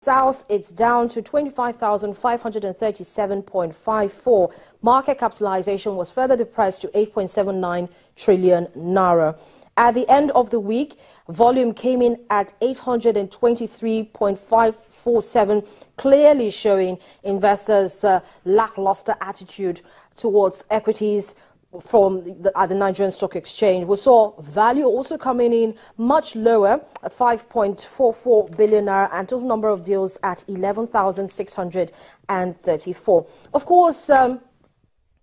south, it's down to 25,537.54. Market capitalization was further depressed to 8.79 trillion naira. At the end of the week, volume came in at 823.547, clearly showing investors' lackluster attitude towards equities at the Nigerian Stock Exchange. We saw value also coming in much lower at 5.44 billion naira, and total number of deals at 11,634. Of course,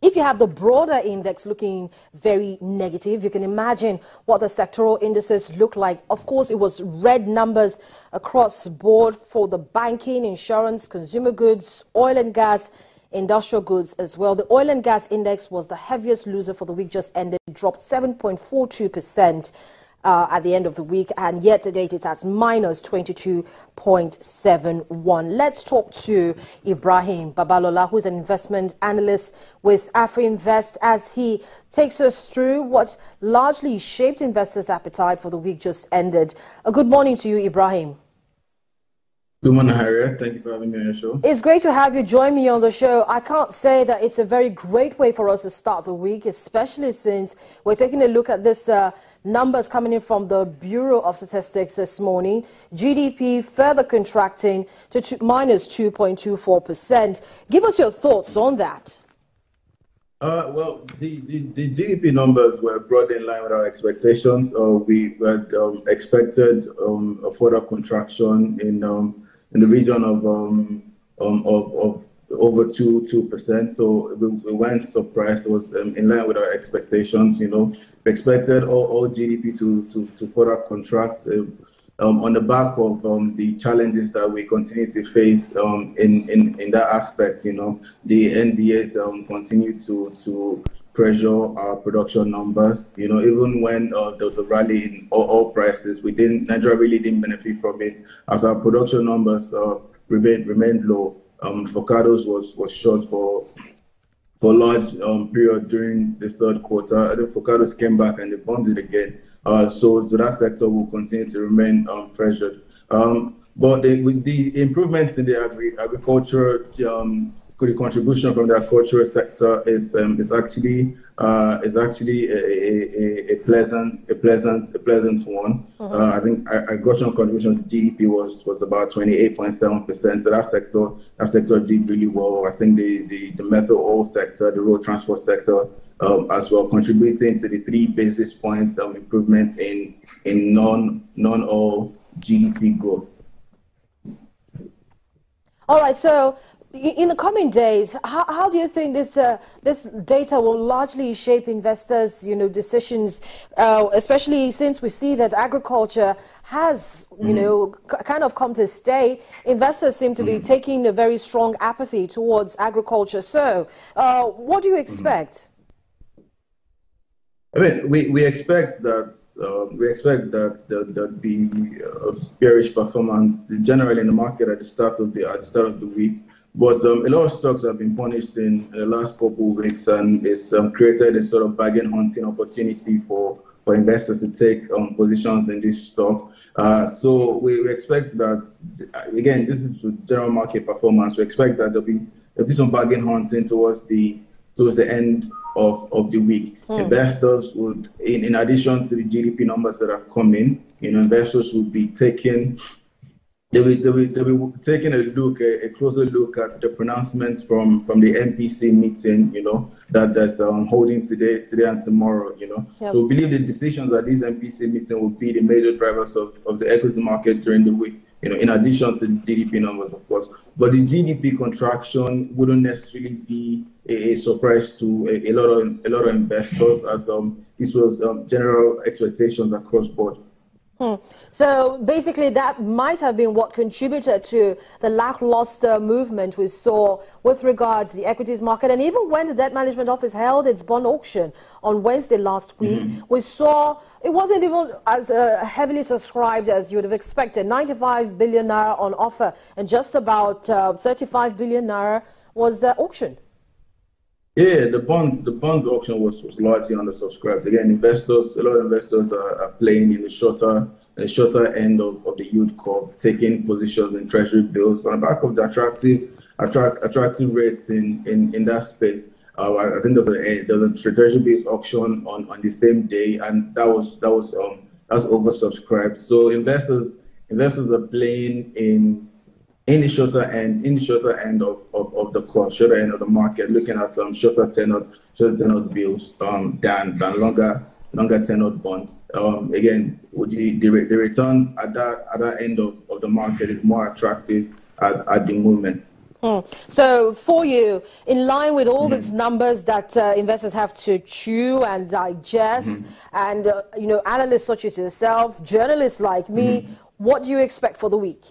if you have the broader index looking very negative, you can imagine what the sectoral indices look like. Of course, it was red numbers across the board for the banking, insurance, consumer goods, oil and gas, industrial goods as well. The oil and gas index was the heaviest loser for the week just ended, dropped 7.42% at the end of the week, and yet to date it's at minus 22.71. Let's talk to Ibrahim Babalola, who's an investment analyst with AfriInvest, as he takes us through what largely shaped investors' appetite for the week just ended. A good morning to you, Ibrahim. Good morning, Harriet. Thank you for having me on your show. It's great to have you join me on the show. I can't say that it's a very great way for us to start the week, especially since we're taking a look at this numbers coming in from the Bureau of Statistics this morning. GDP further contracting to minus 2.24%. Give us your thoughts on that. Well, the GDP numbers were broadly in line with our expectations. We had expected a further contraction in the region of over 2%. So we weren't surprised. It was in line with our expectations. You know, we expected all GDP to further contract on the back of the challenges that we continue to face in that aspect. You know, the NDAs continue to pressure our production numbers. You know, even when there was a rally in oil prices, Nigeria really didn't benefit from it, as our production numbers remained low. Avocados was short for a large period during the third quarter. I think avocados came back and they bumped it again. So that sector will continue to remain pressured. But with the improvements in the agriculture, the contribution from the agricultural sector is actually a pleasant one. I think agricultural contribution to GDP was about 28.7%. So that sector did really well. I think the metal oil sector, the road transport sector, as well, contributing to the 3 basis points of improvement in non-oil GDP growth. All right, so in the coming days, how do you think this data will largely shape investors' decisions, especially since we see that agriculture has kind of come to stay? Investors seem to be taking a very strong apathy towards agriculture. So, what do you expect? I mean, we expect that there'll be bearish performance generally in the market at the start of the week. But a lot of stocks have been punished in the last couple of weeks, and it's created a sort of bargain hunting opportunity for investors to take positions in this stock. So we expect that, again, this is the general market performance. We expect that there'll be some bargain hunting towards the end of the week. Investors would, in addition to the GDP numbers that have come in, investors would be taking. They'll be taking a closer look at the pronouncements from the MPC meeting, that's holding today and tomorrow, Yep. So we believe the decisions at this MPC meeting will be the major drivers of the equity market during the week, in addition to the GDP numbers, of course. But the GDP contraction wouldn't necessarily be a surprise to a lot of investors, as this was general expectations across board. So basically that might have been what contributed to the lackluster movement we saw with regards to the equities market. And even when the Debt Management Office held its bond auction on Wednesday last week, we saw it wasn't even as heavily subscribed as you would have expected. 95 billion naira on offer, and just about 35 billion naira was auctioned. Yeah, the bonds auction was largely undersubscribed. Again, a lot of investors are playing in the shorter the shorter end of the yield curve, taking positions in treasury bills on the back of the attractive rates in that space. I think there's a treasury-based auction on the same day, and that was oversubscribed. So investors are playing in the shorter end of the curve, shorter end of the market, looking at shorter tenured bills than longer tenured bonds. Again, the returns at that end of the market is more attractive at the moment. So for you, in line with all these numbers that investors have to chew and digest, and analysts such as yourself, journalists like me, what do you expect for the week?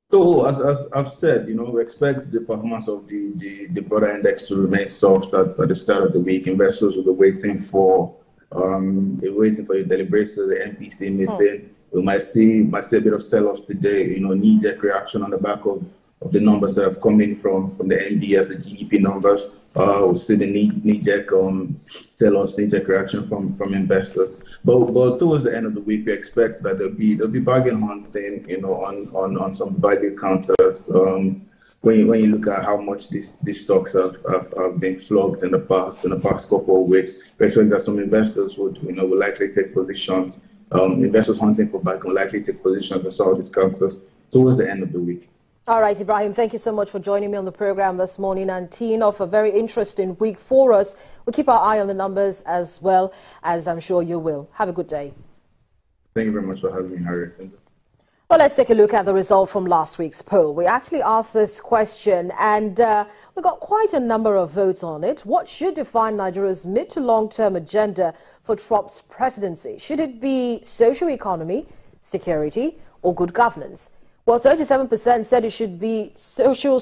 So as I've said, we expect the performance of the broader index to remain soft at the start of the week. Investors will be waiting for the deliberations of the MPC meeting. We might see a bit of sell-off today, knee-jerk reaction on the back of the numbers that have come in from the NBS, the GDP numbers. We'll see the knee-jerk sell-off, knee-jerk reaction from investors. But towards the end of the week, we expect that there'll be bargain hunting, on some value counters. When you look at how much these stocks have been flogged in the past couple of weeks, we expect that some investors will likely take positions. Investors hunting for bargain will likely take positions on some of these counters towards the end of the week. All right, Ibrahim, thank you so much for joining me on the program this morning and teeing off a very interesting week for us. We'll keep our eye on the numbers as well, as I'm sure you will. Have a good day. Thank you very much for having me, Harriet. Well, let's take a look at the result from last week's poll. We actually asked this question and we got quite a number of votes on it. What should define Nigeria's mid to long-term agenda for Trump's presidency? Should it be social economy, security, or good governance? Well, 37% said it should be social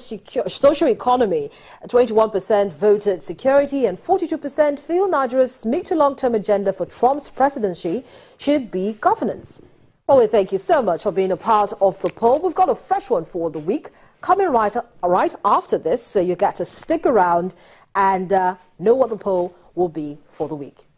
economy, 21% voted security, and 42% feel Nigeria's mid to long-term agenda for Trump's presidency should be governance. Well, we thank you so much for being a part of the poll. We've got a fresh one for the week coming right after this, so you get to stick around and know what the poll will be for the week.